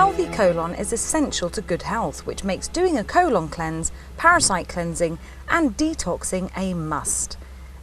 healthy colon is essential to good health, which makes doing a colon cleanse, parasite cleansing and detoxing a must.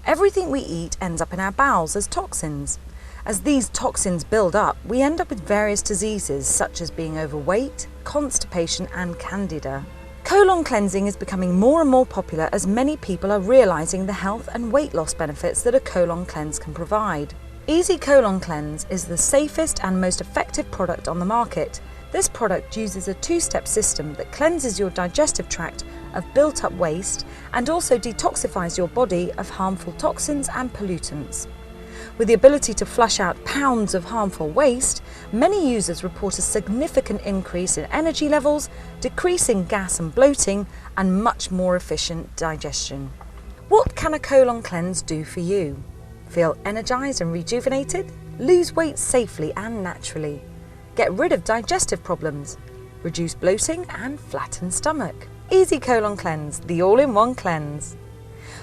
Everything we eat ends up in our bowels as toxins. As these toxins build up, we end up with various diseases such as being overweight, constipation and candida. Colon cleansing is becoming more and more popular as many people are realising the health and weight loss benefits that a colon cleanse can provide. Easy Colon Cleanse is the safest and most effective product on the market. This product uses a two-step system that cleanses your digestive tract of built-up waste and also detoxifies your body of harmful toxins and pollutants. With the ability to flush out pounds of harmful waste, many users report a significant increase in energy levels, decreasing gas and bloating, and much more efficient digestion. What can a colon cleanse do for you? Feel energised and rejuvenated? Lose weight safely and naturally. Get rid of digestive problems. Reduce bloating and flatten stomach. Easy Colon Cleanse, the all-in-one cleanse.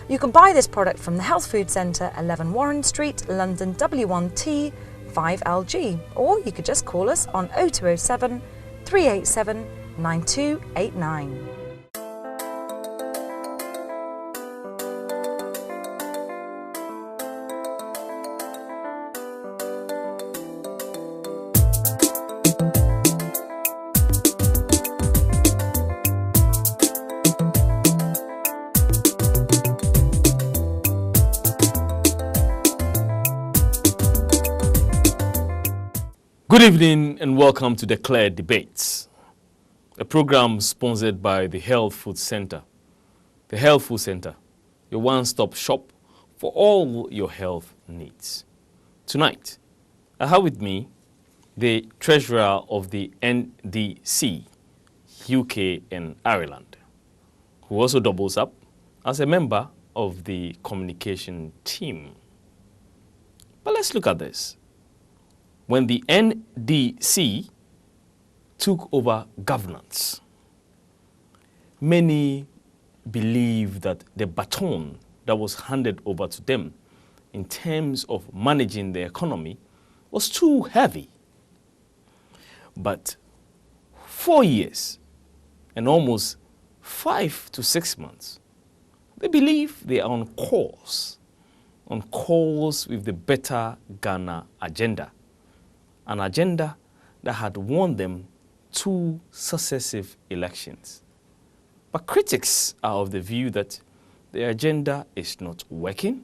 You can buy this product from the Health Food Centre, 11 Warren Street, London W1T 5LG, or you could just call us on 0207 387 9289. Good evening and welcome to Mecury Debates, a program sponsored by the Health Food Centre. The Health Food Centre, your one-stop shop for all your health needs. Tonight, I have with me the Treasurer of the NDC, UK and Ireland, who also doubles up as a member of the communication team. But let's look at this. When the NDC took over governance, many believe that the baton that was handed over to them in terms of managing the economy was too heavy. But 4 years and almost 5 to 6 months, they believe they are on course with the Better Ghana agenda. An agenda that had won them 2 successive elections. But critics are of the view that the agenda is not working,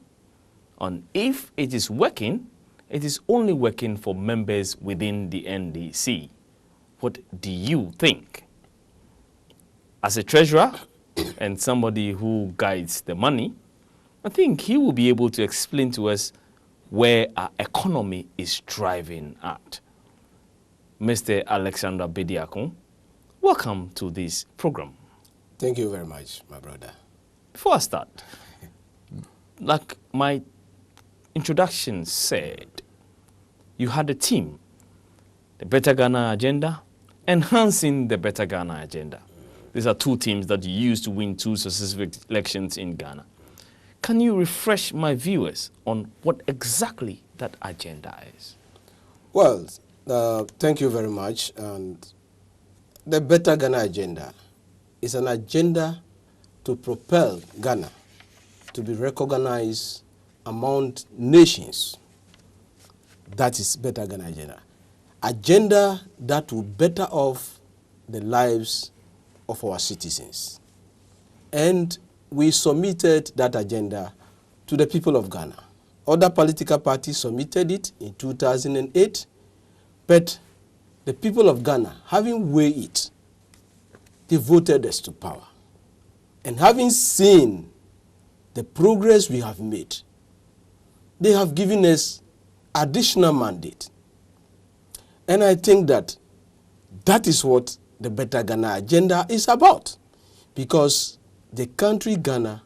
and if it is working, it is only working for members within the NDC. What do you think? As a treasurer and somebody who guides the money, I think he will be able to explain to us where our economy is driving at. Mr. Alexander Bediakun, welcome to this program. Thank you very much, my brother. Before I start, like my introduction said, you had a team, the Better Ghana agenda, enhancing the Better Ghana agenda. These are 2 teams that you used to win 2 successive elections in Ghana. Can you refresh my viewers on what exactly that agenda is? Well, thank you very much. And the Better Ghana agenda is an agenda to propel Ghana to be recognized among nations. That is Better Ghana agenda. Agenda that will better off the lives of our citizens. And we submitted that agenda to the people of Ghana. Other political parties submitted it in 2008, but the people of Ghana, having weighed it, they voted us to power. And having seen the progress we have made, they have given us additional mandate. And I think that that is what the Better Ghana agenda is about, because the country Ghana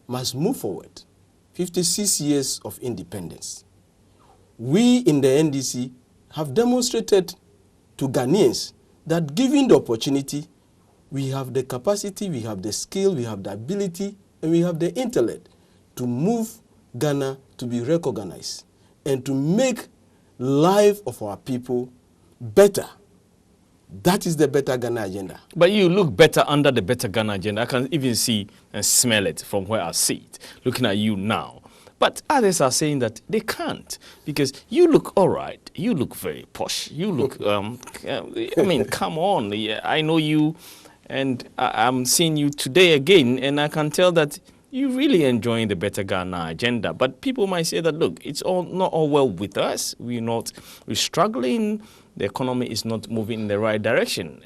must move forward. 56 years of independence. We in the NDC have demonstrated to Ghanaians that given the opportunity, we have the capacity, we have the skill, we have the ability, and we have the intellect to move Ghana to be recognized and to make life of our people better. That is the Better Ghana agenda. But you look better under the Better Ghana agenda. I can even see and smell it from where I see it, looking at you now. But others are saying that they can't because you look all right. You look very posh. You look, I mean, come on. Yeah, I know you, and I'm seeing you today again, and I can tell that you're really enjoying the Better Ghana agenda. But people might say that, look, it's all not all well with us. We're struggling. The economy is not moving in the right direction.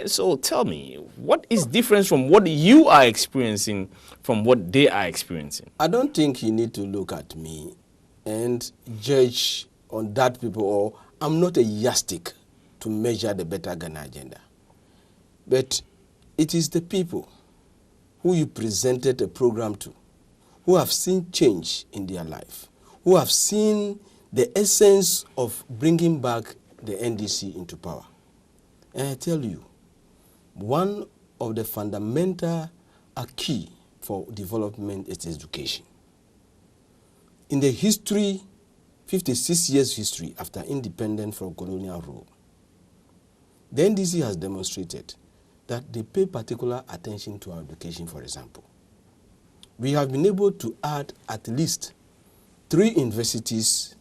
So tell me, what is different from what you are experiencing from what they are experiencing? I don't think you need to look at me and judge on that people, or I'm not a yardstick to measure the Better Ghana agenda. But it is the people who you presented a program to, who have seen change in their life, who have seen the essence of bringing back the NDC into power. And I tell you, one of the fundamental key for development is education. In the history, 56 years history after independence from colonial rule, the NDC has demonstrated that they pay particular attention to our education, for example. We have been able to add at least 3 universities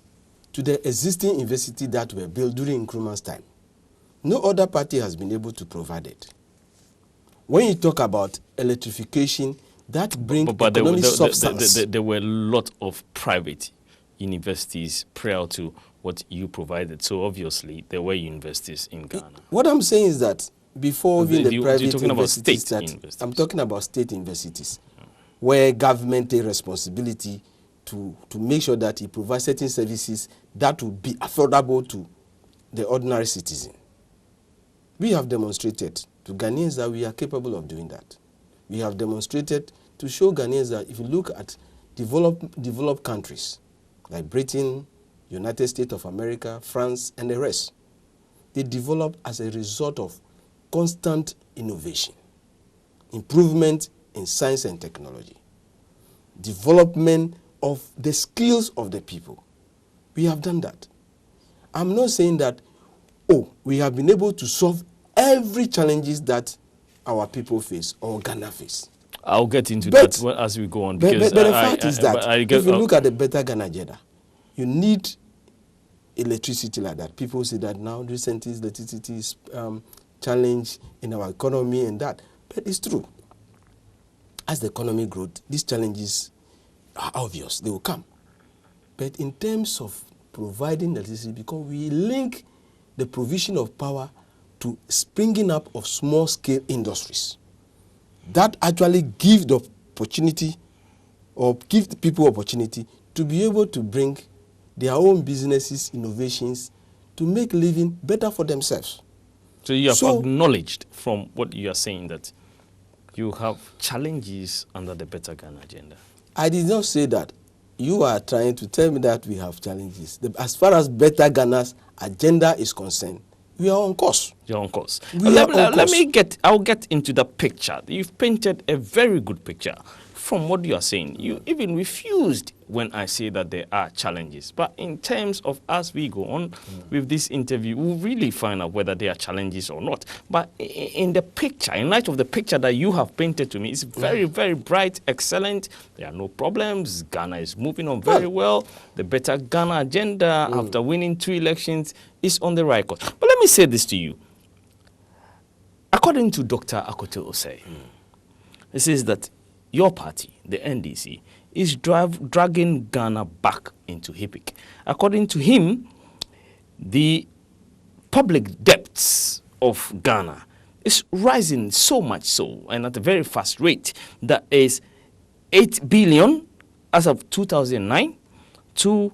to the existing university that were built during Nkrumah's time. No other party has been able to provide it. When you talk about electrification, that brings economic substance. There were a lot of private universities prior to what you provided. So obviously, there were universities in Ghana. What I'm saying is that before even the private you're talking about state universities, I'm talking about state universities, where government takes responsibility to make sure that it provides certain services that will be affordable to the ordinary citizen. We have demonstrated to Ghanaians that we are capable of doing that. We have demonstrated to show Ghanaians that if you look at developed countries like Britain, United States of America, France, and the rest, they develop as a result of constant innovation, improvement in science and technology, development of the skills of the people. We have done that. I'm not saying that, we have been able to solve every challenges that our people face or Ghana face. I'll get into that as we go on. But the fact is that if you look at the Better Ghana agenda, you need electricity like that. People say that now recently electricity is challenge in our economy and that. But it's true. As the economy grows, these challenges are obvious. They will come. But in terms of providing electricity, because we link the provision of power to springing up of small-scale industries, that actually give the opportunity or give the people opportunity to be able to bring their own businesses, innovations, to make living better for themselves. So you have acknowledged from what you are saying that you have challenges under the Better Ghana agenda. I did not say that. You are trying to tell me that we have challenges. As far as Better Ghana's agenda is concerned, we are on course. You're on course. I'll get into the picture. You've painted a very good picture from what you are saying. You even refused when I say that there are challenges. But in terms of as we go on with this interview, we'll really find out whether there are challenges or not. But in the picture, in light of the picture that you have painted to me, it's very, very bright, excellent. There are no problems. Ghana is moving on very well. The Better Ghana agenda, after winning 2 elections, is on the right course. But let me say this to you. According to Dr. Akoto Osei, it says that your party, the NDC, is dragging Ghana back into HIPIC. According to him, the public debts of Ghana is rising so much so, and at a very fast rate, that is 8 billion as of 2009 to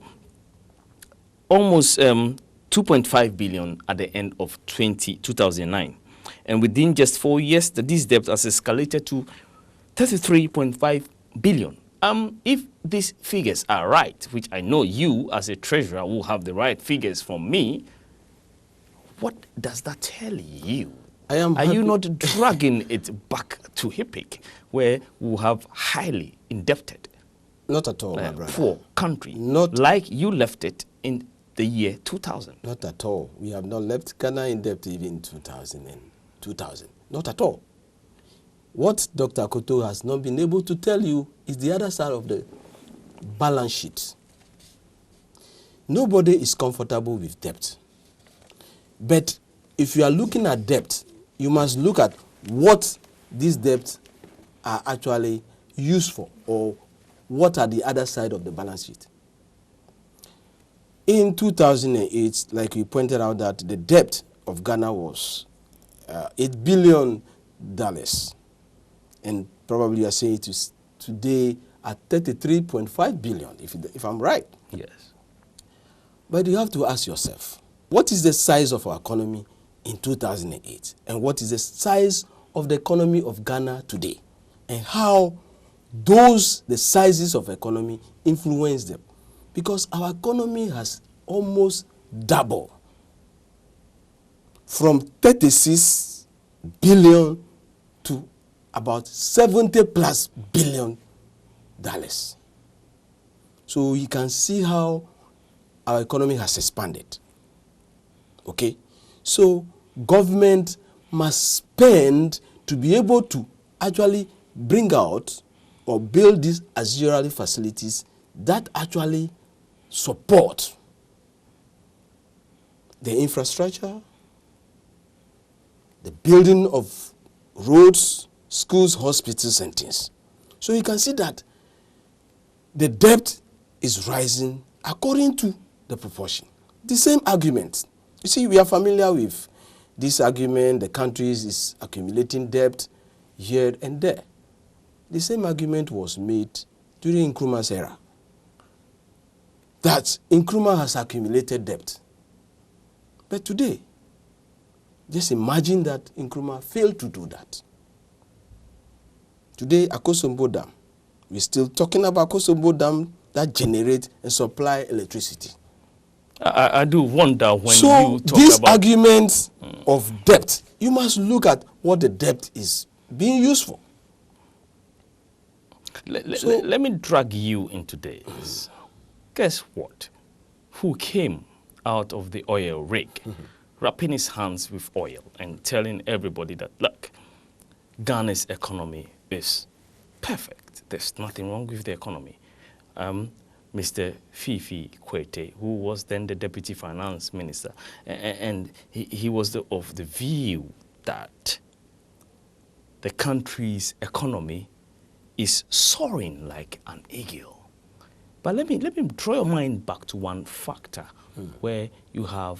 almost 2.5 billion at the end of 2009. And within just 4 years, these debts has escalated to 33.5 billion. If these figures are right, which I know you as a treasurer will have the right figures from me, what does that tell you? Are you not dragging it back to HIPIC, where we have highly indebted, not at all, my brother, poor country, like you left it in the year 2000. Not at all. We have not left Ghana in debt even in 2000. Not at all. What Dr. Koto has not been able to tell you is the other side of the balance sheet. Nobody is comfortable with debt. But if you are looking at debt, you must look at what these debts are actually used for, or what are the other side of the balance sheet. In 2008, like we pointed out, that the debt of Ghana was $8 billion. And probably you are saying it is today at 33.5 billion, if I'm right. Yes. But you have to ask yourself, what is the size of our economy in 2008? And what is the size of the economy of Ghana today? And how the sizes of economy influence them? Because our economy has almost doubled from 36 billion to about 70 plus billion dollars. So you can see how our economy has expanded. Okay? So government must spend to be able to actually bring out or build these auxiliary facilities that actually support the infrastructure, the building of roads, schools, hospitals, and things. So you can see that the debt is rising according to the proportion. The same argument. You see, we are familiar with this argument, the countries is accumulating debt here and there. The same argument was made during Nkrumah's era, that Nkrumah has accumulated debt. But today, just imagine that Nkrumah failed to do that. Today, Akosombo Dam, we're still talking about Akosombo Dam that generates and supply electricity. I do wonder when you so talk these about arguments of debt, you must look at what the debt is being used for. Let me drag you into this. Guess what? Who came out of the oil rig, wrapping his hands with oil and telling everybody that, look, Ghana's economy is perfect. There's nothing wrong with the economy. Mr. Fifi Kwete, who was then the Deputy Finance Minister, and he was of the view that the country's economy is soaring like an eagle. But let me draw your mind back to one factor where you have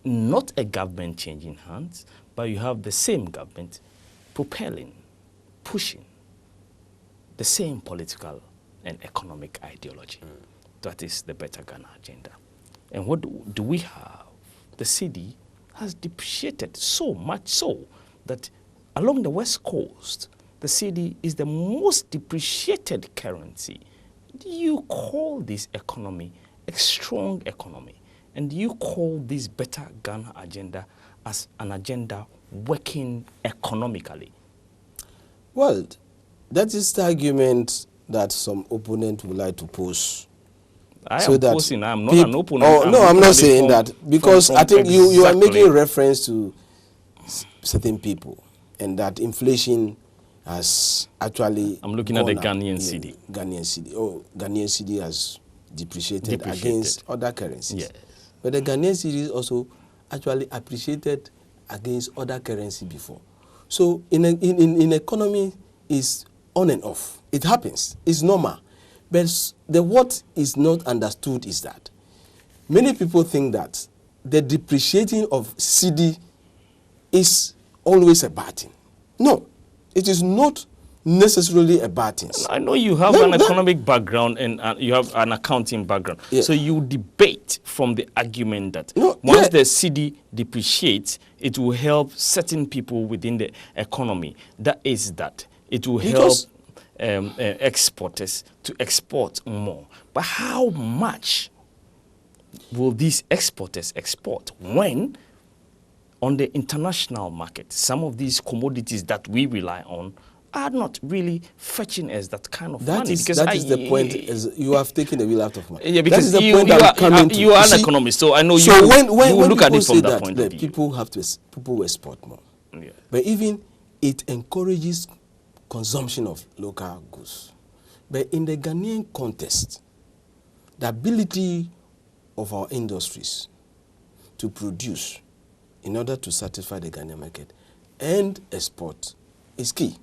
not a government changing hands, but you have the same government propelling, pushing the same political and economic ideology. That is the Better Ghana agenda. And what do we have? The cedi has depreciated so much so that along the West Coast, the cedi is the most depreciated currency. Do you call this economy a strong economy? And do you call this Better Ghana agenda as an agenda working economically? Well, that is the argument that some opponent would like to pose. I'm not an opponent. Oh, no, I'm not saying that, because I think you are making reference to certain people, and that inflation has actually... I'm looking at the Ghanaian cedi. Ghanaian cedi. Oh, Ghanaian cedi has depreciated against other currencies. Yes. But the Ghanaian cedi is also actually appreciated against other currency before. So in economy is on and off. It happens. It's normal. But what is not understood is that many people think that the depreciating of cedi is always a bad thing. No, it is not necessarily a bad thing. I know you have an economic background and you have an accounting background. Yeah. So you debate from the argument that once the cedi depreciates, it will help certain people within the economy. That is that. It will help exporters to export more. But how much will these exporters export when on the international market, some of these commodities that we rely on are not really fetching us that kind of That money. is, Because that is the point. You have taken the wheel out of my. Yeah, because that is the you, point you, I'm are, coming to. you are an See, economist, so I know so you, when you will look at people it from say that point of view. People will export more. Yeah. But even it encourages consumption of local goods. But in the Ghanaian context, the ability of our industries to produce in order to satisfy the Ghanaian market and export is key.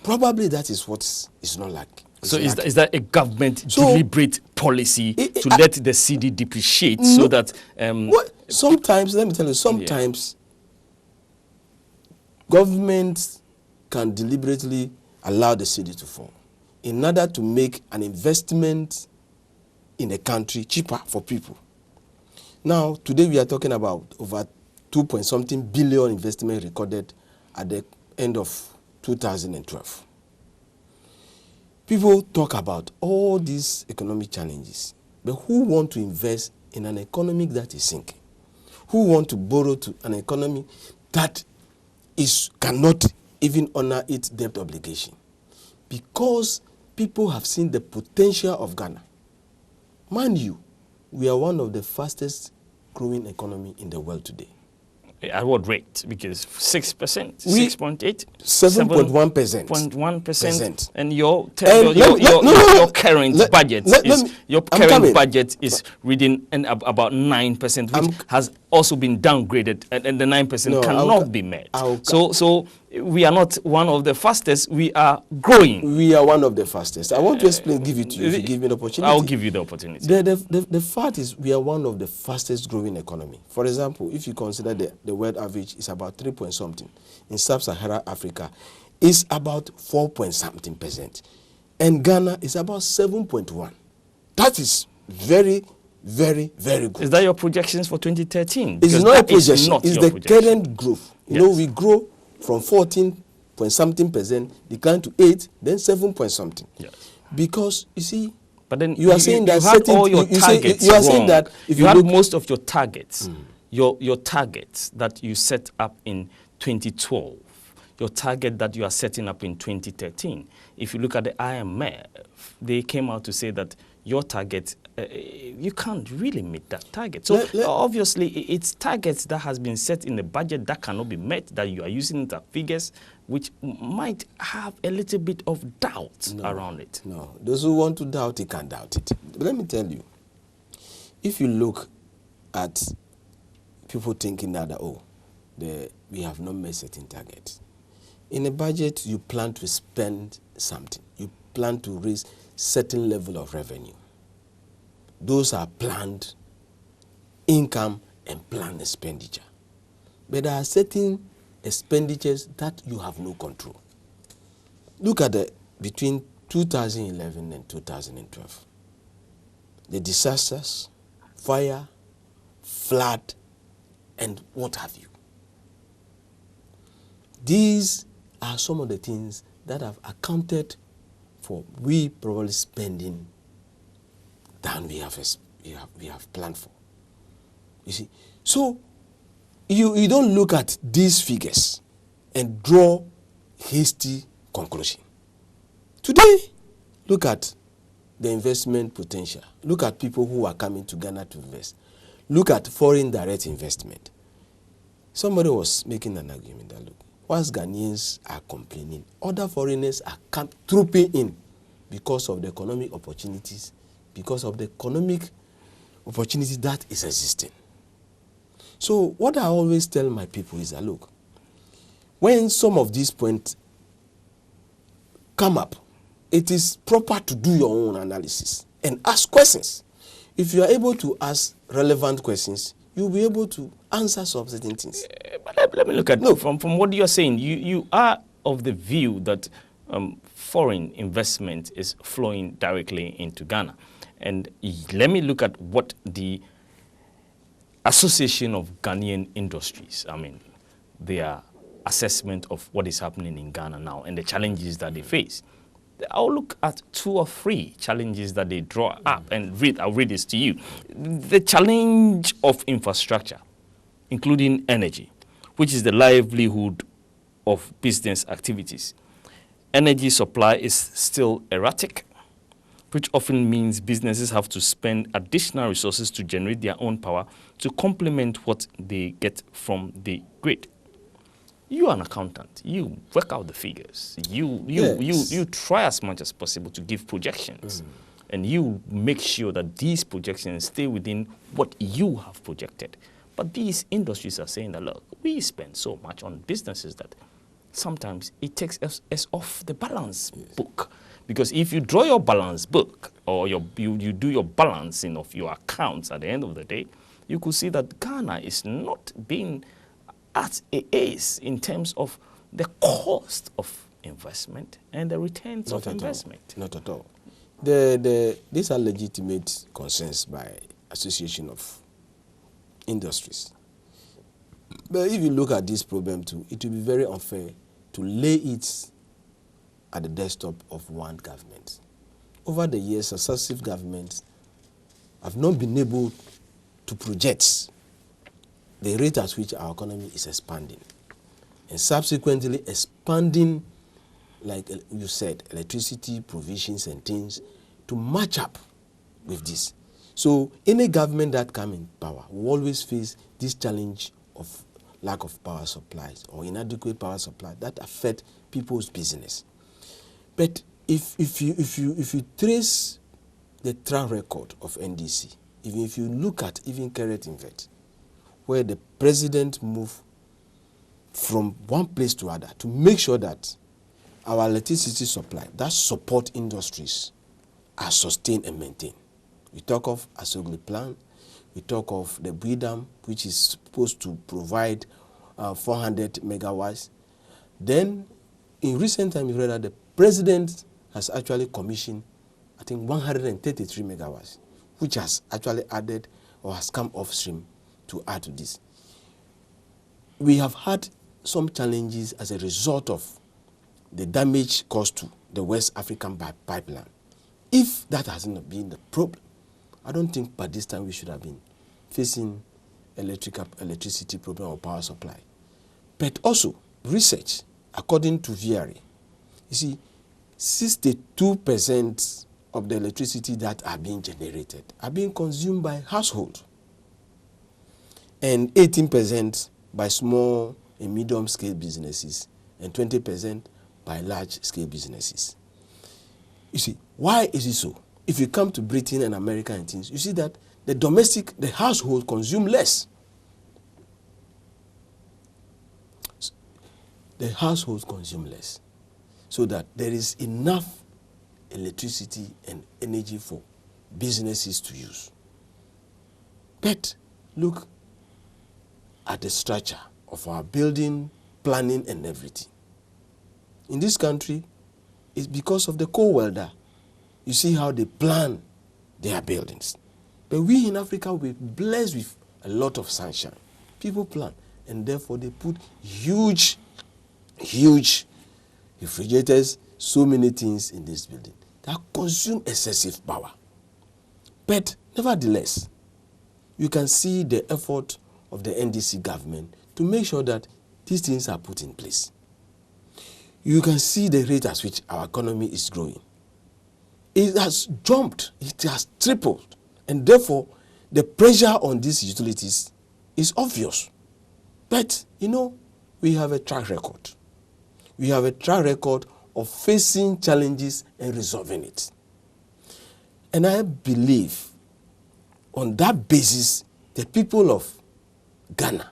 Probably that is what is not lacking. So is that a government deliberate policy to let the cedi depreciate so that... sometimes, let me tell you, sometimes governments can deliberately allow the cedi to fall in order to make an investment in a country cheaper for people. Now, today we are talking about over 2-point-something billion investment recorded at the end of 2012. People talk about all these economic challenges, but who want to invest in an economy that is sinking? Who want to borrow to an economy that cannot even honor its debt obligation? Because people have seen the potential of Ghana. Mind you, we are one of the fastest growing economy in the world today. At what rate? Because 6%, 6.8, 7.1%. 0.1%, and your current budget is reading about 9%, which has also been downgraded, and the 9% cannot be met. So we are not one of the fastest. We are growing. We are one of the fastest. I want to explain, give it to you if you give me the opportunity. I'll give you the opportunity. The fact is we are one of the fastest growing economy. For example, if you consider the world average is about 3-point-something. In sub-Saharan Africa, it's about 4-point-something%. And Ghana is about 7.1. That is very, very, very good. Is that your projections for 2013? It's not a projection. It's the current growth. You know, we grow from 14-point-something%, decline to 8, then 7-point-something. Yes. Because, you see, but then you are saying that you had all your targets you are saying that if you had most of your targets, your targets that you set up in 2012, your target that you are setting up in 2013. If you look at the IMF, they came out to say that your target, you can't really meet that target. So obviously, it's targets that has been set in the budget that cannot be met, that you are using the figures, which might have a little bit of doubt around it. No, those who want to doubt it can doubt it. But let me tell you, if you look at people thinking that, we have not met certain targets. In a budget, you plan to spend something. You plan to raise certain level of revenue. Those are planned income and planned expenditure. But there are certain expenditures that you have no control. Look at between 2011 and 2012. The disasters, fire, flood, and what have you. These are some of the things that have accounted for we probably spending than we have planned for. You see, so you don't look at these figures and draw hasty conclusion. Today, look at the investment potential. Look at people who are coming to Ghana to invest. Look at foreign direct investment. Somebody was making an argument that, look, whilst Ghanaians are complaining, other foreigners are trooping in because of the economic opportunities, because of the economic opportunity that is existing. So what I always tell my people is that, look, when some of these points come up, it is proper to do your own analysis and ask questions. If you are able to ask relevant questions, you'll be able to answer some certain things. But let me look at from what you're saying. You are of the view that foreign investment is flowing directly into Ghana. And let me look at what the Association of Ghanaian Industries, their assessment of what is happening in Ghana now and the challenges that they face. I'll look at 2 or 3 challenges that they draw up and I'll read this to you. The challenge of infrastructure, including energy, which is the livelihood of business activities. energy supply is still erratic, which often means businesses have to spend additional resources to generate their own power to complement what they get from the grid. You are an accountant. You work out the figures. You try as much as possible to give projections. And you make sure that these projections stay within what you have projected. But these industries are saying that, look, we spend so much on businesses that sometimes it takes us off the balance book. Because if you draw your balance book or you do your balancing of your accounts at the end of the day, you could see that Ghana is not being as it is in terms of the cost of investment and the returns of investment. Not at all. These are legitimate concerns by Association of Industries. But if you look at this problem too, it will be very unfair to lay it at the desktop of one government. Over the years, successive governments have not been able to project the rate at which our economy is expanding, and subsequently expanding, like you said, electricity provisions and things to match up with this. So any government that comes in power will always face this challenge of lack of power supplies or inadequate power supply that affect people's business. But if you trace the track record of NDC, even if you look at even current invent, where the president moved from one place to other to make sure that our electricity supply, that support industries, are sustained and maintained. We talk of Asogli Plan, we talk of the Bui Dam, which is supposed to provide 400 megawatts. Then, in recent time, we read that the president has actually commissioned, I think, 133 megawatts, which has actually added or has come off stream to add to this. We have had some challenges as a result of the damage caused to the West African pipeline. If that hasn't been the problem, I don't think by this time we should have been facing electricity problem or power supply. But also, research, according to VRA, you see, 62% of the electricity that are being generated are being consumed by households, and 18% by small and medium-scale businesses, and 20% by large-scale businesses. You see, why is it so? If you come to Britain and America and things, you see that the household consume less. The households consume less, so that there is enough electricity and energy for businesses to use. But look at the structure of our building, planning, and everything. In this country, it's because of the co-welder. You see how they plan their buildings. But we in Africa, we're blessed with a lot of sunshine. People plan, and therefore they put huge refrigerators, so many things in this building that consume excessive power. But nevertheless, you can see the effort of the NDC government to make sure that these things are put in place. You can see the rate at which our economy is growing. It has jumped, it has tripled, and therefore the pressure on these utilities is obvious. But, we have a track record. We have a track record of facing challenges and resolving it. And I believe on that basis, the people of Ghana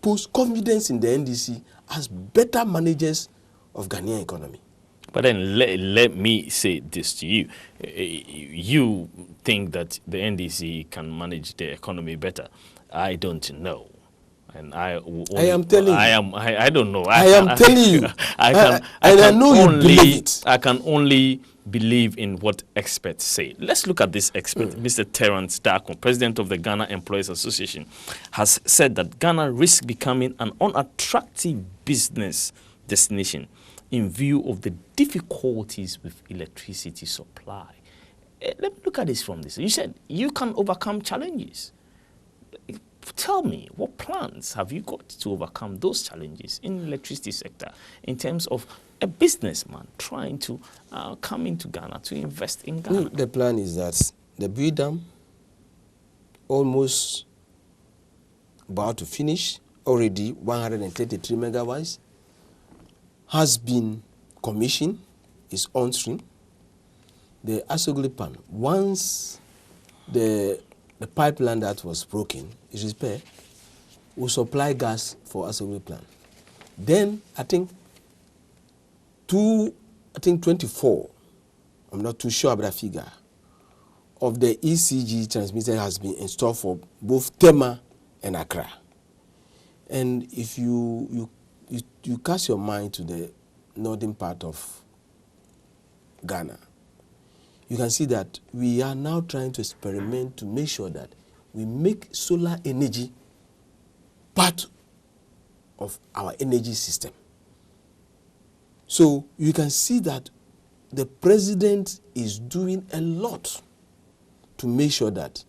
put confidence in the NDC as better managers of Ghanaian economy. But then let me say this to you. You think that the NDC can manage the economy better. I don't know. And I am telling you. I don't know. I am telling you. I know you believe it. I can only believe in what experts say. Let's look at this expert, Mr. Terence Darko, president of the Ghana Employees Association, has said that Ghana risks becoming an unattractive business destination in view of the difficulties with electricity supply. Let me look at this from this. You said you can overcome challenges. tell me, what plans have you got to overcome those challenges in the electricity sector in terms of a businessman trying to come into Ghana to invest in Ghana? The plan is that the Bui Dam, almost about to finish, already 133 megawatts, has been commissioned, is on stream. The Asogli Pan, once the pipeline that was broken is repaired, will supply gas for Asogli Plan. Then I think 24, I'm not too sure about the figure, of the ECG transmitter has been installed for both Tema and Accra. And if you cast your mind to the northern part of Ghana, you can see that we are now trying to experiment to make sure that we make solar energy part of our energy system. So you can see that the president is doing a lot to make sure that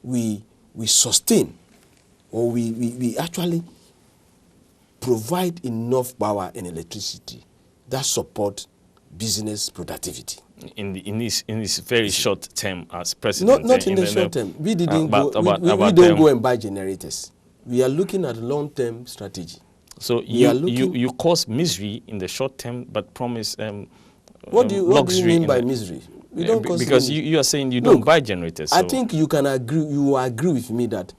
we sustain, or we actually provide enough power and electricity that support business productivity. In this very short term as president. Not in the short term. We didn't don't go and buy generators. We are looking at long-term strategy. So you cause misery in the short term, but promise what do you mean by misery? We don't cause because you are saying you don't buy generators. So. I think you can agree. You agree with me that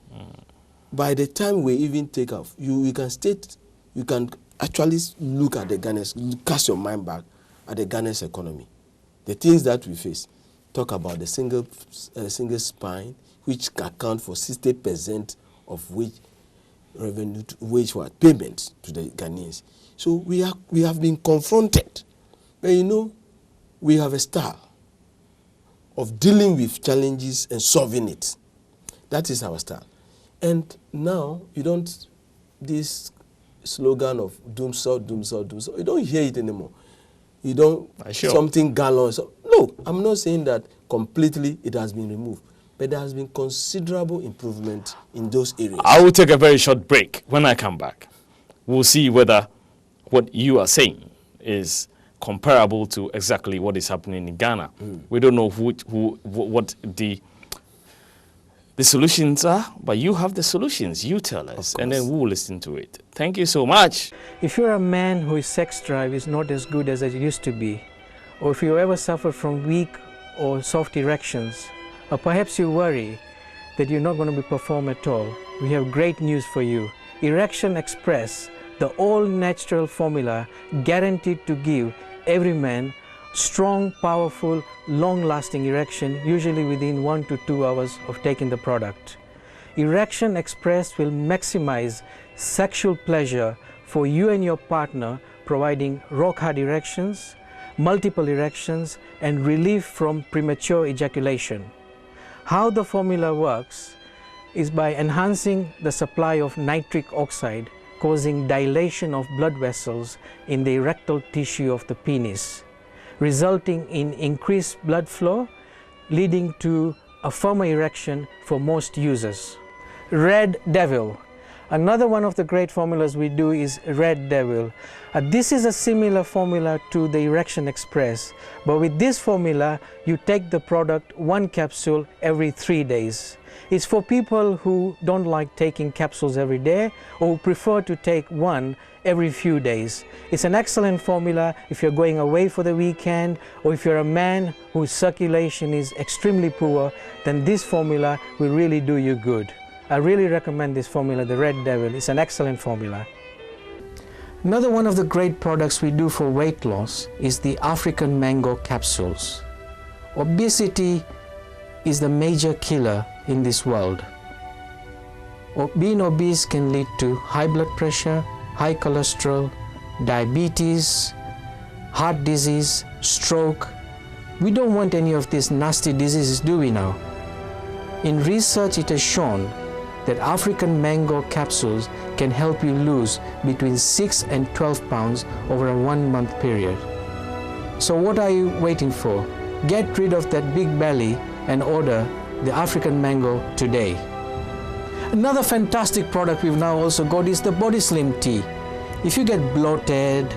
by the time we even take off, you can actually look at the Ghana's, cast your mind back at the Ghana's economy. The things that we face, talk about the single spine, which account for 60% of which revenue, which were payments to the Ghanaians. So we have been confronted. But we have a style of dealing with challenges and solving it. That is our style. And now this slogan of doom salt, you don't hear it anymore. You don't, something gallant. So, no, I'm not saying that completely it has been removed, but there has been considerable improvement in those areas. I will take a very short break. When I come back, we'll see whether what you are saying is comparable to exactly what is happening in Ghana. We don't know what the solutions are, but you have the solutions. You tell us, and then we'll listen to it. Thank you so much. If you're a man whose sex drive is not as good as it used to be, or if you ever suffer from weak or soft erections, or perhaps you worry that you're not going to perform at all, we have great news for you. Erection Express, the all-natural formula guaranteed to give every man strong, powerful, long-lasting erection, usually within 1 to 2 hours of taking the product. Erection Express will maximize sexual pleasure for you and your partner, providing rock-hard erections, multiple erections, and relief from premature ejaculation. How the formula works is by enhancing the supply of nitric oxide, causing dilation of blood vessels in the erectile tissue of the penis, resulting in increased blood flow, leading to a firmer erection for most users. Red Devil. Another one of the great formulas we do is Red Devil. This is a similar formula to the Erection Express, but with this formula, you take the product 1 capsule every 3 days. It's for people who don't like taking capsules every day, or who prefer to take one every few days. It's an excellent formula if you're going away for the weekend, or if you're a man whose circulation is extremely poor, then this formula will really do you good. I really recommend this formula, the Red Devil. It's an excellent formula. Another one of the great products we do for weight loss is the African mango capsules. Obesity is the major killer in this world. Being obese can lead to high blood pressure, high cholesterol, diabetes, heart disease, stroke. We don't want any of these nasty diseases, do we now? In research, it has shown that African mango capsules can help you lose between 6 and 12 pounds over a 1-month period. So what are you waiting for? Get rid of that big belly and order the African mango today. Another fantastic product we've now also got is the Body Slim Tea. If you get bloated,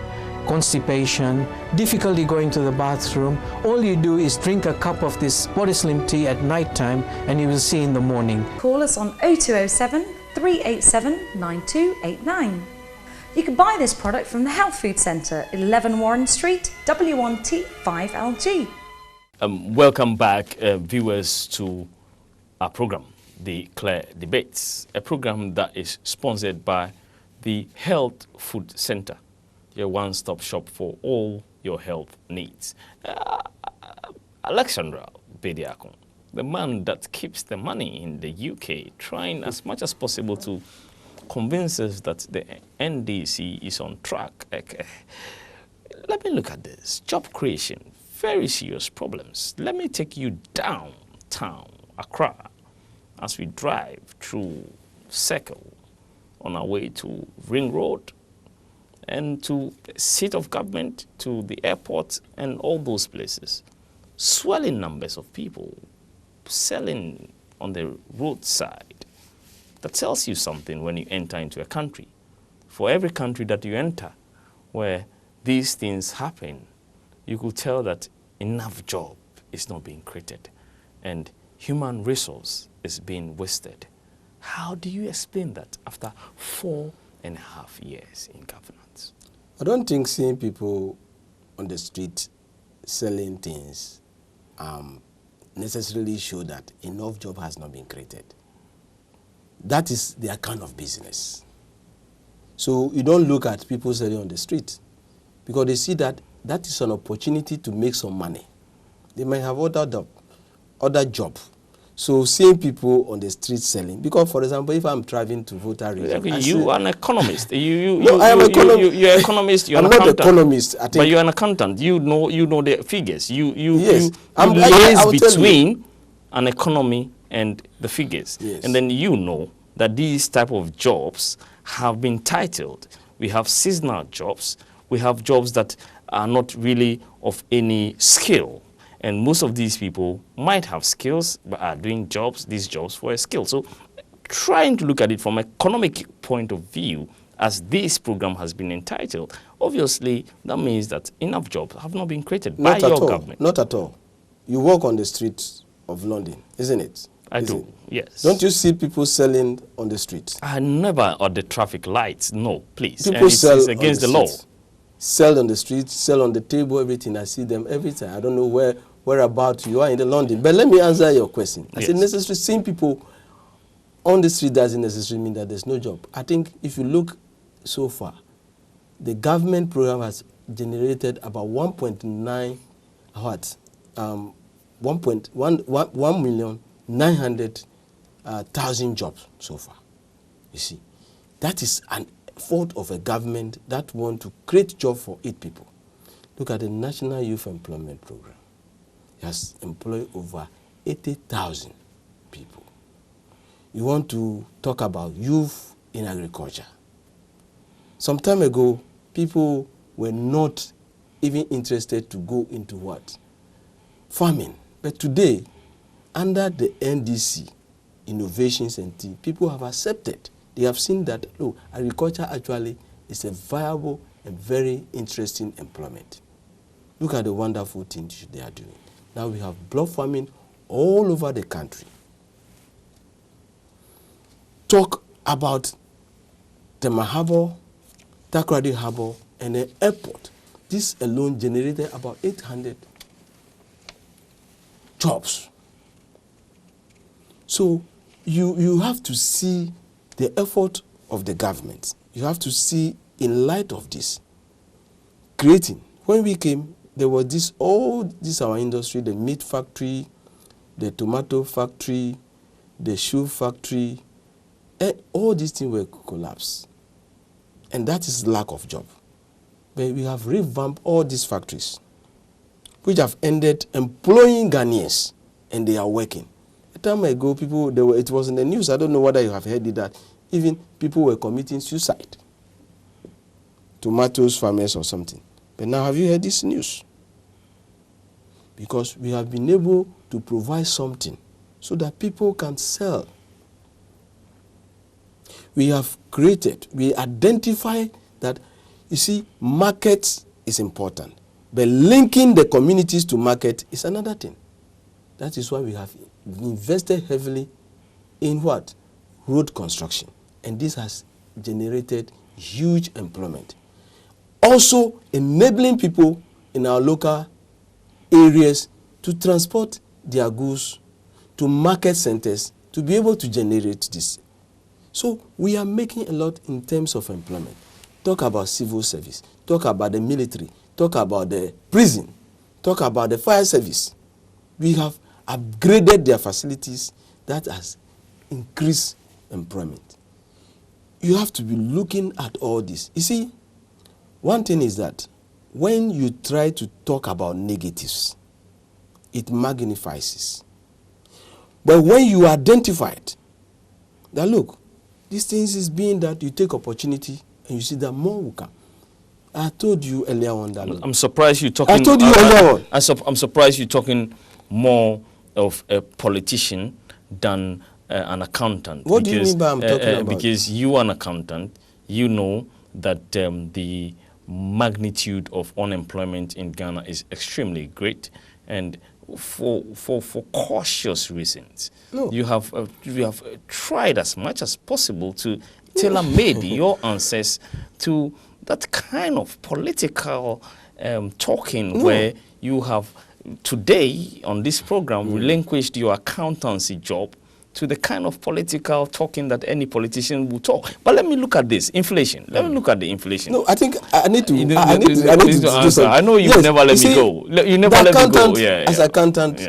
constipation, difficulty going to the bathroom, all you do is drink a cup of this Body Slim Tea at night time and you will see in the morning. Call us on 0207 387 9289. You can buy this product from the Health Food Centre, 11 Warren Street, W1T 5LG. Welcome back, viewers, to our program, the Mecury Debates, a program that is sponsored by the Health Food Centre, your one-stop shop for all your health needs. Alexandra Bediakon, the man that keeps the money in the UK, trying as much as possible to convince us that the NDC is on track. Let me look at this. Job creation, very serious problems. Let me take you downtown Accra as we drive through Circle on our way to Ring Road and to the seat of government, to the airport and all those places. Swelling numbers of people selling on the roadside. That tells you something when you enter into a country. For every country that you enter where these things happen, you could tell that enough job is not being created and human resource is being wasted. How do you explain that after 4.5 years in governance? I don't think seeing people on the street selling things necessarily show that enough job has not been created. That is their kind of business. So you don't look at people selling on the street because they see that that is an opportunity to make some money. They might have other job. So seeing people on the street selling, because for example, if I'm driving to voter region, you are an economist. You're an economist. You're I'm an not accountant. economist. I think, But you're an accountant. You know the figures. Yes. I will between an economy and the figures. Yes. And then you know that these type of jobs have been titled. We have seasonal jobs. We have jobs that are not really of any skill. And most of these people might have skills, but are doing these jobs for a skill. So trying to look at it from an economic point of view, as this program has been entitled, obviously that means that enough jobs have not been created by your government. Not at all. You walk on the streets of London, isn't it? I do, yes. Don't you see people selling on the street? I never at the traffic lights, no, please. People sell it's against the law. Sell on the street, sell on the table, everything. I see them every time. I don't know whereabouts you are in the London. But let me answer your question. I said necessarily seeing people on the street doesn't necessarily mean that there's no job. I think if you look so far, the government program has generated about 1,900,000 jobs so far. You see, that is an effort of a government that want to create jobs for 8 people. Look at the National Youth Employment Program. It has employed over 80,000 people. You want to talk about youth in agriculture. Some time ago, people were not even interested to go into what? Farming. But today, under the NDC, Innovations and Tea, people have accepted. They have seen that, look, agriculture actually is a viable and very interesting employment. Look at the wonderful things they are doing. Now we have block farming all over the country. Talk about Tema Harbour, Takoradi Harbour, and the airport. This alone generated about 800 jobs. So you have to see the effort of the government. You have to see in light of this, creating. When we came, there was our industry, the meat factory, the tomato factory, the shoe factory, and all these things were collapsed. And that is lack of job. But we have revamped all these factories, which have ended employing Ghanaians, and they are working. A time ago, it was in the news, I don't know whether you have heard it, that even people were committing suicide. Tomatoes farmers or something. But now have you heard this news? Because we have been able to provide something so that people can sell. we have created, we identify that, you see, market is important, but linking the communities to market is another thing. That is why we have invested heavily in what? Road construction. And this has generated huge employment. Also enabling people in our local areas to transport their goods to market centers to be able to generate this. So we are making a lot in terms of employment. Talk about civil service, talk about the military, talk about the prison, talk about the fire service. We have upgraded their facilities. That has increased employment. You have to be looking at all this. You see, one thing is that when you try to talk about negatives, it magnifies. But when you identify it, that look, these things is being that you take opportunity and you see that more will come. I told you earlier on that. I'm surprised you're talking. I told you earlier on. I'm surprised you're talking more of a politician than an accountant. What do you mean by I'm talking about? Because you are an accountant, you know that the magnitude of unemployment in Ghana is extremely great, and for cautious reasons, you have tried as much as possible to tailor-made your answers to that kind of political talking where you have today on this program relinquished your accountancy job to the kind of political talking that any politician will talk. But let me look at this inflation. Let me look at the inflation. No, I think I need to. I need to do something. I know you never let me go. You never let me go. Yeah, as accountant,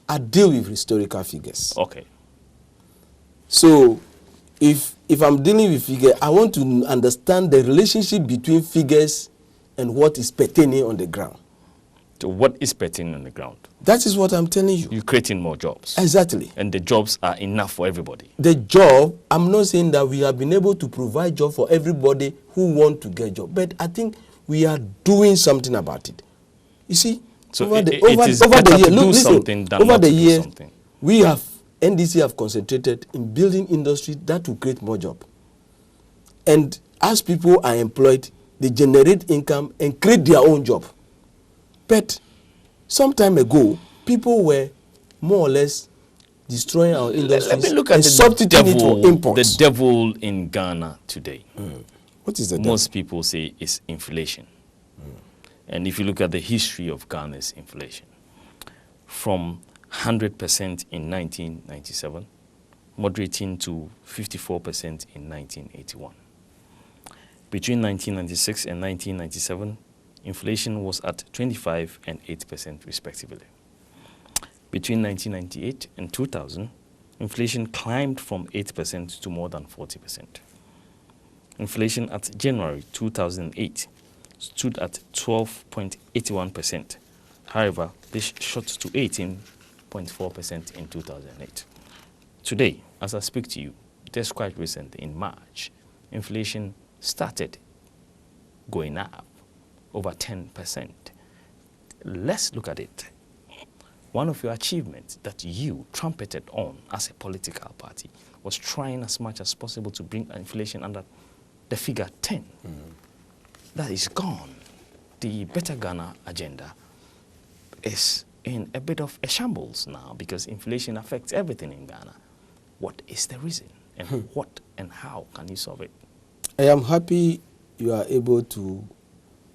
I deal with historical figures. Okay. So, if I'm dealing with figures, I want to understand the relationship between figures and what is pertaining on the ground. So what is pertaining on the ground? That is what I'm telling you. You're creating more jobs. Exactly. And the jobs are enough for everybody. The job, I'm not saying that we have been able to provide job for everybody who want to get job, but I think we are doing something about it. You see, so over the year, we have, NDC have concentrated in building industry that will create more job. And as people are employed, they generate income and create their own job. But some time ago, people were more or less destroying our industries. Let me look at the devil in Ghana today. What is the devil? Most people say it's inflation. And if you look at the history of Ghana's inflation, from 100% in 1997, moderating to 54% in 1981. Between 1996 and 1997, inflation was at 25% and 8% respectively. Between 1998 and 2000, inflation climbed from 8% to more than 40%. Inflation at January 2008 stood at 12.81%. However, this shot to 18.4% in 2008. Today, as I speak to you, just quite recent, in March, inflation started going up over 10%. Let's look at it. One of your achievements that you trumpeted on as a political party was trying as much as possible to bring inflation under the figure 10. That is gone. The Better Ghana agenda is in a bit of a shambles now because inflation affects everything in Ghana. What is the reason? And what and how can you solve it? I am happy you are able to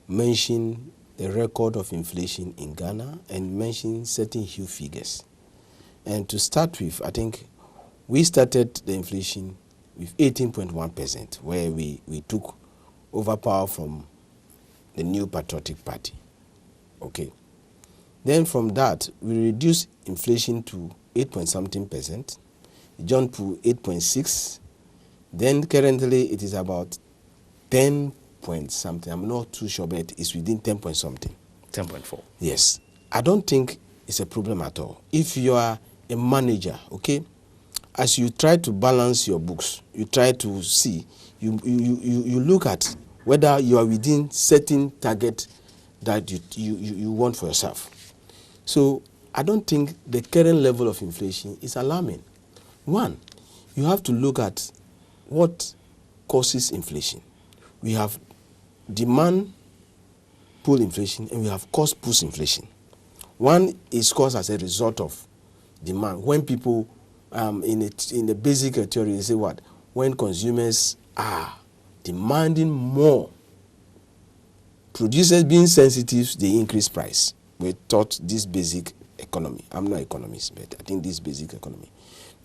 mention the record of inflation in Ghana and mention certain huge figures. And to start with, I think we started the inflation with 18.1%, where we took over power from the New Patriotic Party. Okay. Then from that, we reduced inflation to 8-point-something%. It jumped to 8.6. Then currently it is about 10-point-something. I'm not too sure, but it's within 10-point-something. 10.4. Yes. I don't think it's a problem at all. If you are a manager, okay, as you try to balance your books, you try to see, you look at whether you are within certain target that you want for yourself. So I don't think the current level of inflation is alarming. One, you have to look at what causes inflation. We have demand pull inflation and we have cost push inflation. One is caused as a result of demand. When people, in the basic theory, they say what? When consumers are demanding more, producers being sensitive, they increase price. We taught this basic economy. I'm not an economist, but I think this basic economy.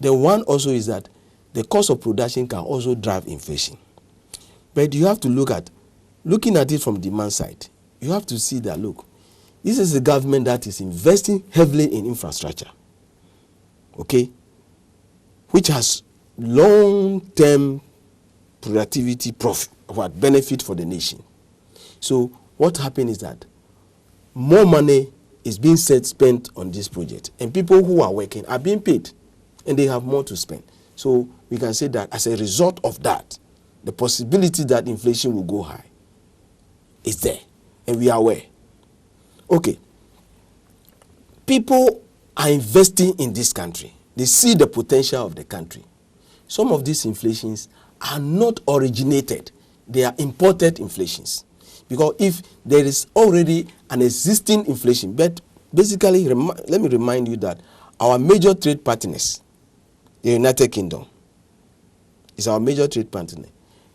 The one also is that the cost of production can also drive inflation. But you have to looking at it from demand side, you have to see that, look, this is a government that is investing heavily in infrastructure, okay, which has long-term productivity benefit for the nation. So what happened is that more money is being spent on this project, and people who are working are being paid, and they have more to spend. So we can say that as a result of that, the possibility that inflation will go high is there, and we are aware. Okay, people are investing in this country. They see the potential of the country. Some of these inflations are not originated. They are imported inflations. Because if there is already an existing inflation, but basically, let me remind you that our major trade partners, the United Kingdom, is our major trade partner.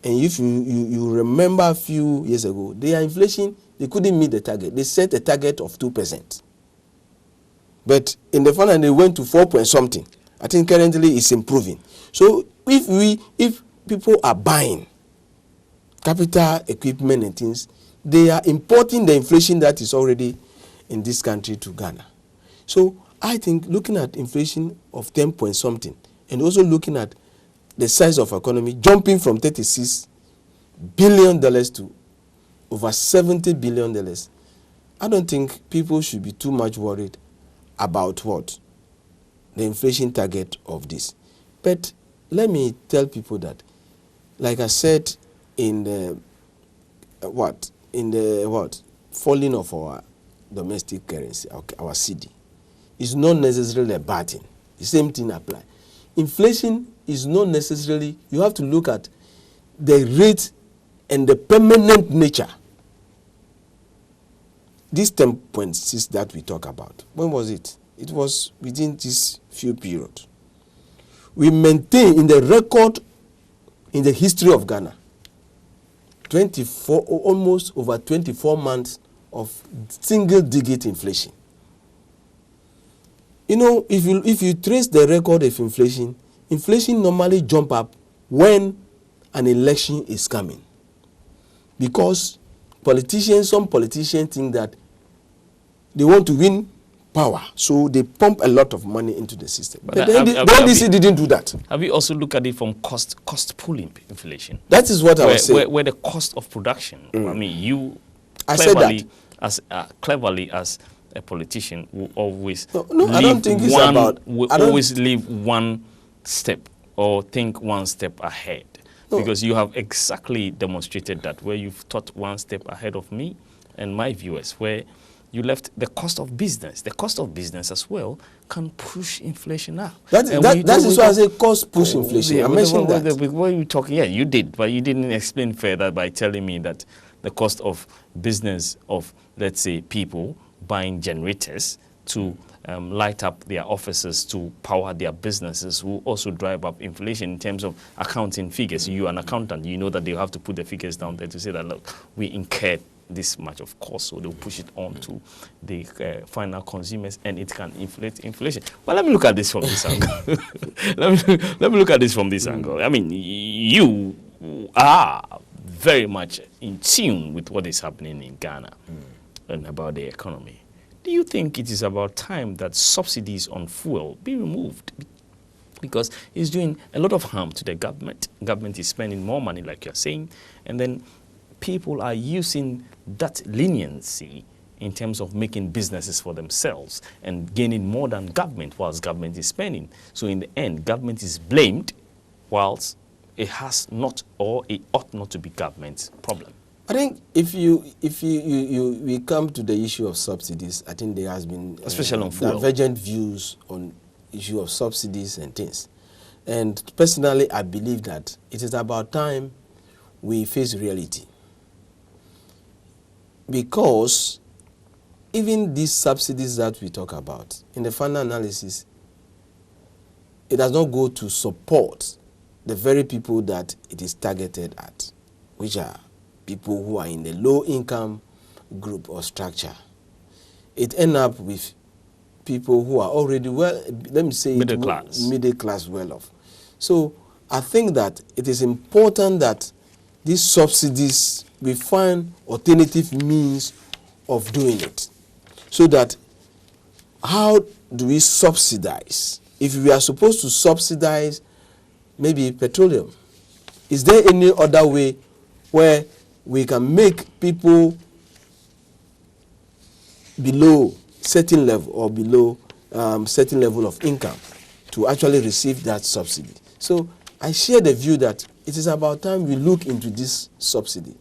And if you remember a few years ago, their inflation, they couldn't meet the target. They set a target of 2%. But in the final, they went to 4 point something. I think currently it's improving. So if people are buying capital equipment and things, they are importing the inflation that is already in this country to Ghana. So I think looking at inflation of 10 point something, and also looking at the size of economy jumping from $36 billion to over $70 billion, I don't think people should be too much worried about what? The inflation target of this. But let me tell people that, like I said, in the falling of our domestic currency, our CD, is not necessarily a bad thing. The same thing applies. Inflation is not necessarily, you have to look at the rate and the permanent nature. This 10.6 that we talk about, when was it? It was within this few periods. We maintain in the record in the history of Ghana, almost over 24 months of single-digit inflation. You know, if you trace the record of inflation, inflation normally jump up when an election is coming, because some politicians think that they want to win power, so they pump a lot of money into the system. But the NDC didn't do that. Have you also looked at it from cost pulling inflation? That is what I was saying. Where the cost of production. I mean, you cleverly as a politician will always leave one step or think one step ahead. No. Because you have exactly demonstrated that, where you've thought one step ahead of me and my viewers, where you left the cost of business. The cost of business as well can push inflation up. That is why I say cost push inflation. I mentioned that. What you talking? Yeah, you did, but you didn't explain further by telling me that the cost of business of, let's say, people buying generators to light up their offices to power their businesses will also drive up inflation in terms of accounting figures. You're an accountant, you know that they have to put the figures down there to say that, look, we incurred this much of cost, so they'll push it on to the final consumers, and it can inflate inflation. But let me look at this from this angle. let me look at this from this angle. I mean, you are very much in tune with what is happening in Ghana and about the economy. Do you think it is about time that subsidies on fuel be removed? Because it's doing a lot of harm to the government. Government is spending more money, like you're saying, and then people are using that leniency in terms of making businesses for themselves and gaining more than government whilst government is spending. So in the end, government is blamed whilst it has not, or it ought not to be government's problem. I think if we come to the issue of subsidies, I think there has been especially on fuel, divergent views on issue of subsidies and things. And personally, I believe that it is about time we face reality. Because even these subsidies that we talk about, in the final analysis, it does not go to support the very people that it is targeted at, which are people who are in the low income group or structure. It ends up with people who are already let me say middle class. Middle class well off. So I think that it is important that these subsidies, we find alternative means of doing it. So that how do we subsidize? If we are supposed to subsidize maybe petroleum, is there any other way where we can make people below certain level or below certain level of income to actually receive that subsidy? So I share the view that it is about time we look into this subsidy,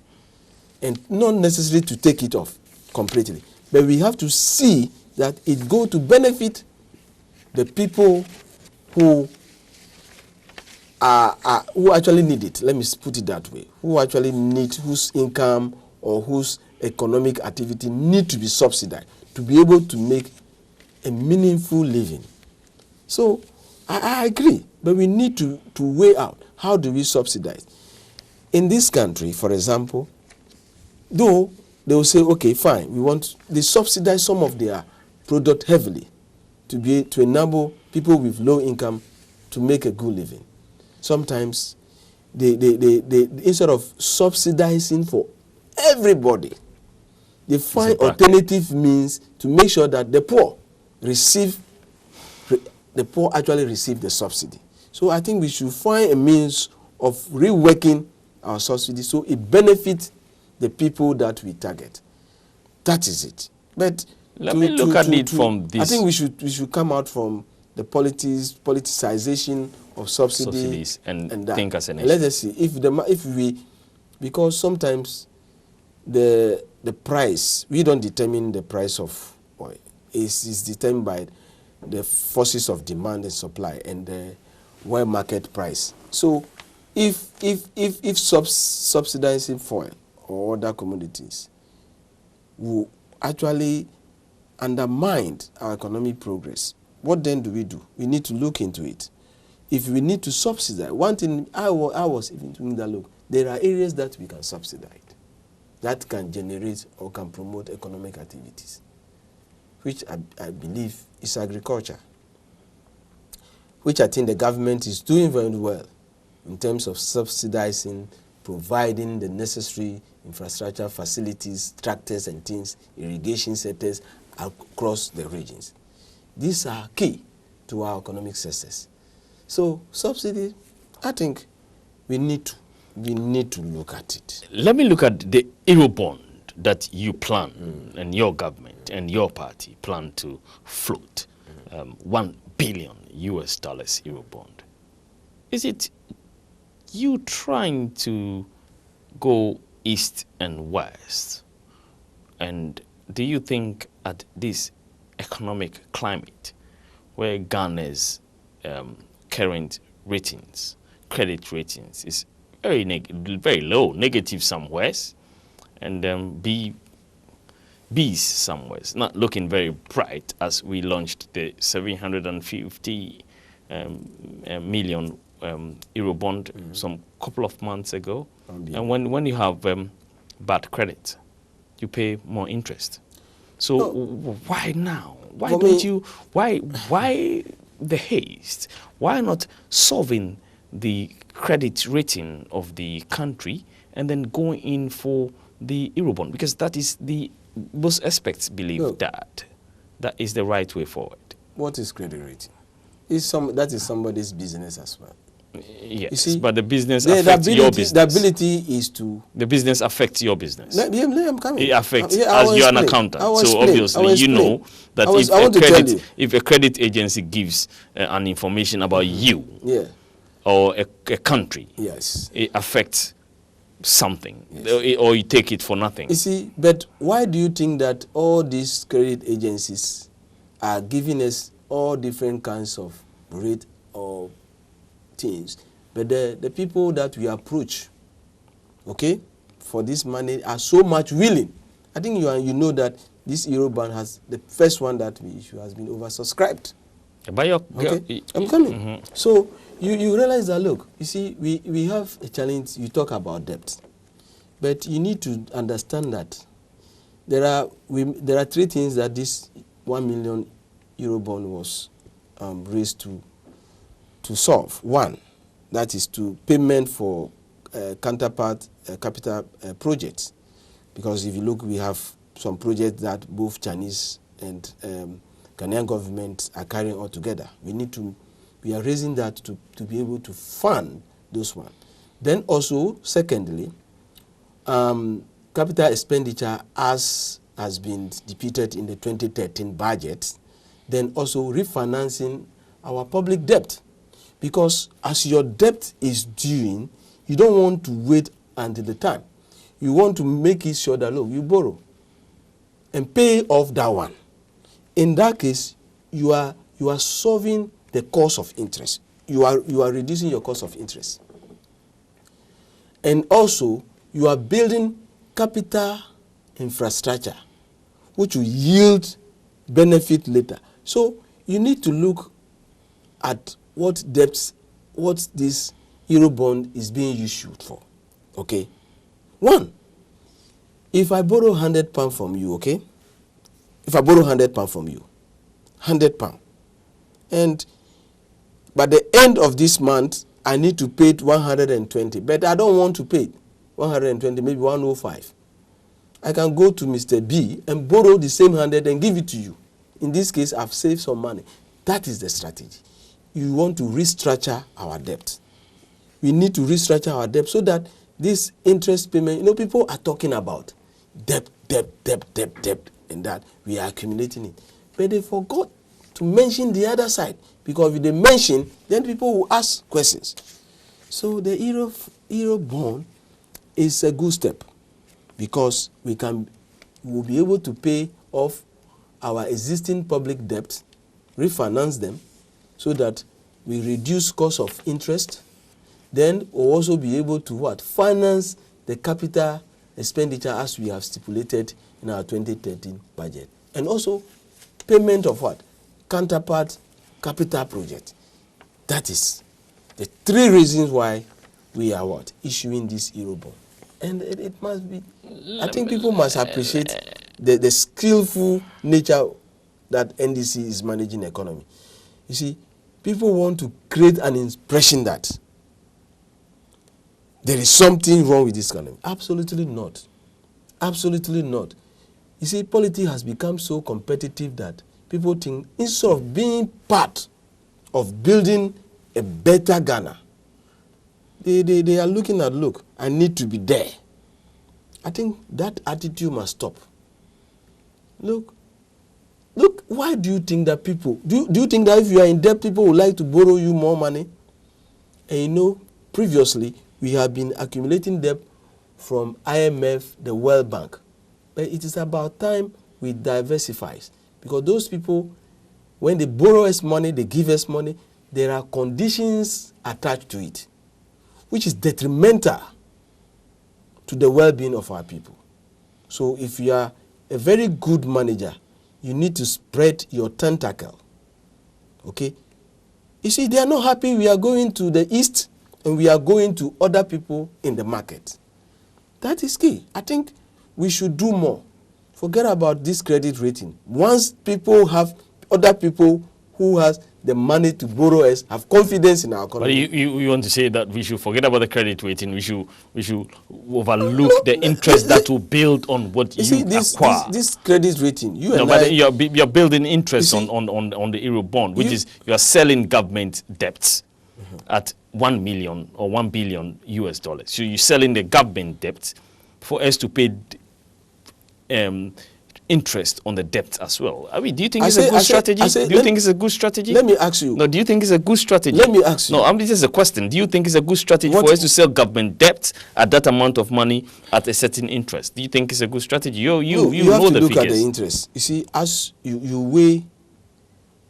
and not necessarily to take it off completely, but we have to see that it go to benefit the people who who actually need it. Let me put it that way. Who actually need, whose income or whose economic activity need to be subsidized to be able to make a meaningful living. So I agree, but we need to weigh out how do we subsidize. In this country, for example, though they will say, okay, fine, they subsidize some of their product heavily to enable people with low income to make a good living. Sometimes they instead of subsidizing for everybody, they find alternative means to make sure that the poor actually receive the subsidy. So I think we should find a means of reworking our subsidy so it benefits the people that we target. That is it. But let me look at it from this. I think we should come out from the politicization of subsidies and that. Think as a nation. Let us see because sometimes the price, we don't determine the price of oil. It's determined by the forces of demand and supply and the world market price. So if subsidizing oil or other commodities will actually undermine our economic progress, what then do? We need to look into it. If we need to subsidize, one thing I was even doing that, look, there are areas that we can subsidize that can generate or can promote economic activities, which I believe is agriculture, which I think the government is doing very well in terms of subsidizing, providing the necessary infrastructure facilities, tractors and things, irrigation centers across the regions. These are key to our economic success. So subsidy, I think we need to look at it. Let me look at the Eurobond that you plan and your government and your party plan to float. $1 billion Eurobond. Is it you trying to go east and west? And do you think at this economic climate where Ghana's current ratings, credit ratings, is very low, negative somewhere, and B's somewhere, not looking very bright as we launched the 750 million Eurobond some couple of months ago. And when you have bad credit, you pay more interest. So why now? Why don't you? Why the haste? Why not solving the credit rating of the country and then going in for the Eurobond? Because that is most experts believe that is the right way forward. What is credit rating? That is somebody's business as well. Yes, you see, but the business affects your business. The ability is to... The business affects your business. I'm coming. It affects, as you're an accountant. So obviously you know that if a credit agency gives an information about you or a country, it affects something, or you take it for nothing. You see, but why do you think that all these credit agencies are giving us all different kinds of rate or things, but the people that we approach, okay, for this money are so much willing. I think you know that this Eurobond has, the first one that we issue has been oversubscribed. Okay, I'm coming. So you realize that, look, you see, we have a challenge. You talk about debt, but you need to understand that there are three things that this 1 million Eurobond was raised to solve. One, that is to payment for counterpart capital projects, because if you look, we have some projects that both Chinese and Ghanaian governments are carrying all together. We are raising that to be able to fund those ones. Then also, secondly, capital expenditure as has been depicted in the 2013 budget, then also refinancing our public debt. Because as your debt is due, you don't want to wait until the time. You want to make it sure that, look, you borrow and pay off that one. In that case, you are solving the cost of interest. You are reducing your cost of interest. And also, you are building capital infrastructure, which will yield benefit later. So you need to look at what debts, what this Eurobond is being issued for. Okay? One, if I borrow £100 from you, okay? If I borrow £100 from you, £100, and by the end of this month, I need to pay 120, but I don't want to pay 120, maybe 105. I can go to Mr. B and borrow the same 100 and give it to you. In this case, I've saved some money. That is the strategy. You want to restructure our debt. We need to restructure our debt so that this interest payment, people are talking about debt, and that we are accumulating it. But they forgot to mention the other side, because if they mention, then people will ask questions. So the Eurobond is a good step, because we will be able to pay off our existing public debt, refinance them, so that we reduce cost of interest. Then we'll also be able to finance the capital expenditure as we have stipulated in our 2013 budget. And also payment of counterpart capital project. That is the three reasons why we are issuing this Eurobond. And it must be, I think people must appreciate the skillful nature that NDC is managing the economy. You see, people want to create an impression that there is something wrong with this economy. Absolutely not. Absolutely not. You see, politics has become so competitive that people think, instead of being part of building a better Ghana, they are looking at, look, I need to be there. I think that attitude must stop. Look, why do you think that people, do you think that if you are in debt, people would like to borrow you more money? And previously, we have been accumulating debt from IMF, the World Bank. But it is about time we diversify. Because those people, when they borrow us money, they give us money, there are conditions attached to it, which is detrimental to the well-being of our people. So if you are a very good manager, you need to spread your tentacle. Okay? You see, they are not happy we are going to the east and we are going to other people in the market. That is key. I think we should do more. Forget about this credit rating. Once people have, other people who has the money to borrow us have confidence in our economy. But you want to say that we should forget about the credit rating. We should overlook the interest that will build on what you acquire. This credit rating, you're building interest on the Eurobond, which is you are selling government debts at 1 million or $1 billion US dollars. So you're selling the government debt for us to pay interest on the debt as well. I mean, do you think it's a good strategy? Do you think it's a good strategy? Let me ask you. No, do you think it's a good strategy? Let me ask you. No, this is a question. Do you think it's a good strategy for us to sell government debt at that amount of money at a certain interest? Do you think it's a good strategy? You have know to the look figures. at the interest. You see, as you weigh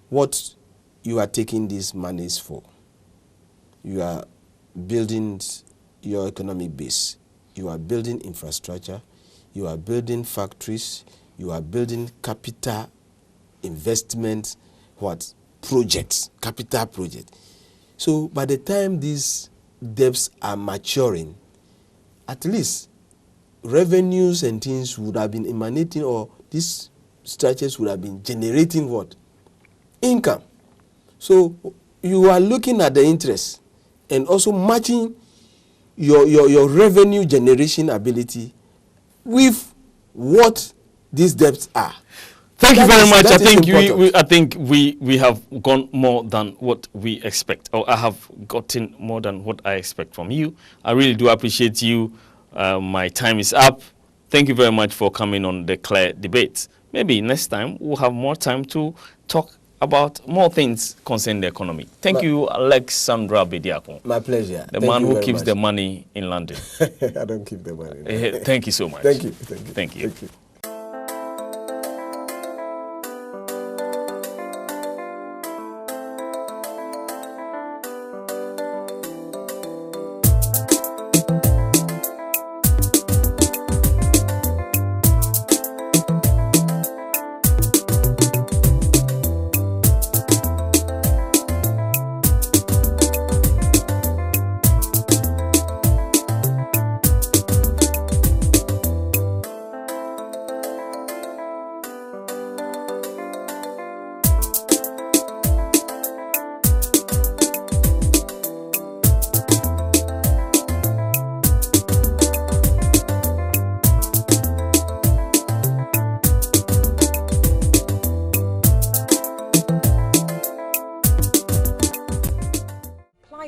what you are taking these monies for, you are building your economic base. You are building infrastructure. You are building factories. You are building capital investment, projects, capital projects. So by the time these debts are maturing, at least revenues and things would have been emanating, or these structures would have been generating what? Income. So you are looking at the interest and also matching your revenue generation ability with what these debts are. Thank you very much. I think we have gone more than what we expect, or I have gotten more than what I expect from you. I really do appreciate you. My time is up. Thank you very much for coming on the Clear Debates. Maybe next time we'll have more time to talk about more things concerning the economy. Thank you, Alexandra Bediako. My pleasure. The man who keeps the money in London. I don't keep the money. Thank you so much. Thank you. Thank you. Thank you.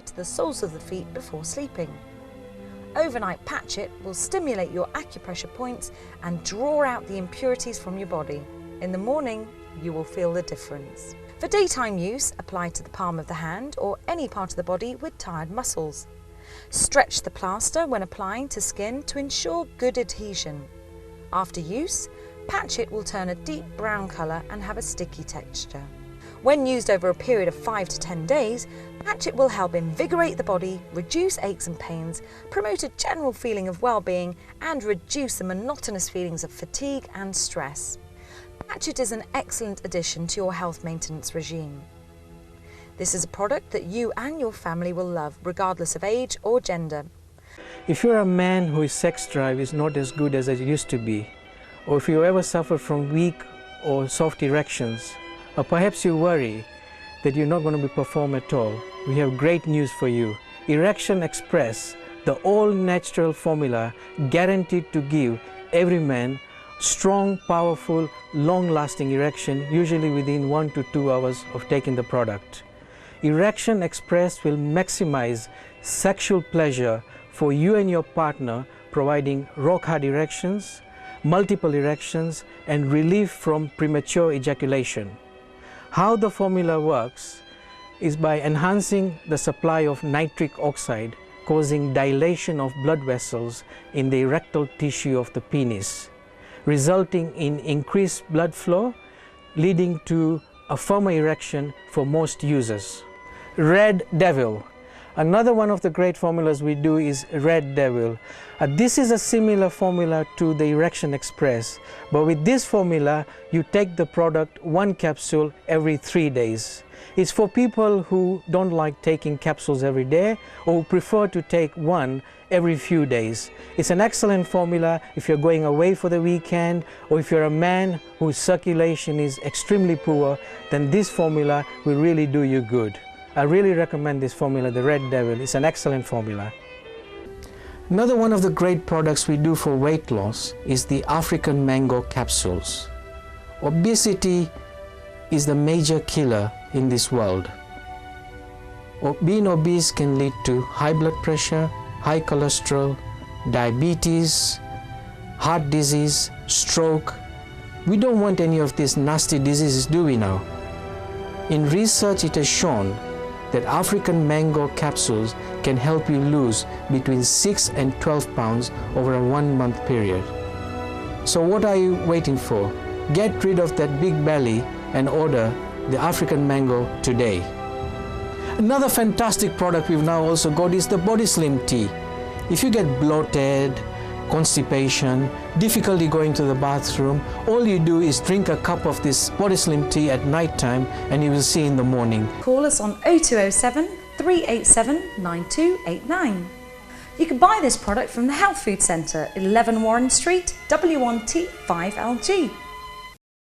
To the soles of the feet before sleeping. Overnight Patch It will stimulate your acupressure points and draw out the impurities from your body. In the morning, you will feel the difference. For daytime use, apply to the palm of the hand or any part of the body with tired muscles. Stretch the plaster when applying to skin to ensure good adhesion. After use, Patch It will turn a deep brown colour and have a sticky texture. When used over a period of 5 to 10 days, Patch It will help invigorate the body, reduce aches and pains, promote a general feeling of well-being, and reduce the monotonous feelings of fatigue and stress. Patch It is an excellent addition to your health maintenance regime. This is a product that you and your family will love, regardless of age or gender. If you're a man whose sex drive is not as good as it used to be, or if you ever suffer from weak or soft erections, or perhaps you worry that you're not going to be perform at all, we have great news for you. Erection Express, the all-natural formula guaranteed to give every man strong, powerful, long-lasting erection, usually within 1 to 2 hours of taking the product. Erection Express will maximize sexual pleasure for you and your partner, providing rock-hard erections, multiple erections, and relief from premature ejaculation. How the formula works is by enhancing the supply of nitric oxide, causing dilation of blood vessels in the erectile tissue of the penis, resulting in increased blood flow, leading to a firmer erection for most users. Red Devil. Another one of the great formulas we do is Red Devil. This is a similar formula to the Erection Express, but with this formula you take the product 1 capsule every 3 days. It's for people who don't like taking capsules every day or who prefer to take one every few days. It's an excellent formula if you're going away for the weekend, or if you're a man whose circulation is extremely poor, then this formula will really do you good. I really recommend this formula, the Red Devil. It's an excellent formula. Another one of the great products we do for weight loss is the African mango capsules. Obesity is the major killer in this world. Being obese can lead to high blood pressure, high cholesterol, diabetes, heart disease, stroke. We don't want any of these nasty diseases, do we now? In research, it has shown that African mango capsules can help you lose between 6 and 12 pounds over a 1-month period. So what are you waiting for? Get rid of that big belly and order the African mango today. Another fantastic product we've now also got is the Body Slim Tea. If you get bloated, constipation, difficulty going to the bathroom, all you do is drink a cup of this Body Slim Tea at night time and you will see in the morning. Call us on 0207 387 9289. You can buy this product from the Health Food Centre, 11 Warren Street, W1T 5LG.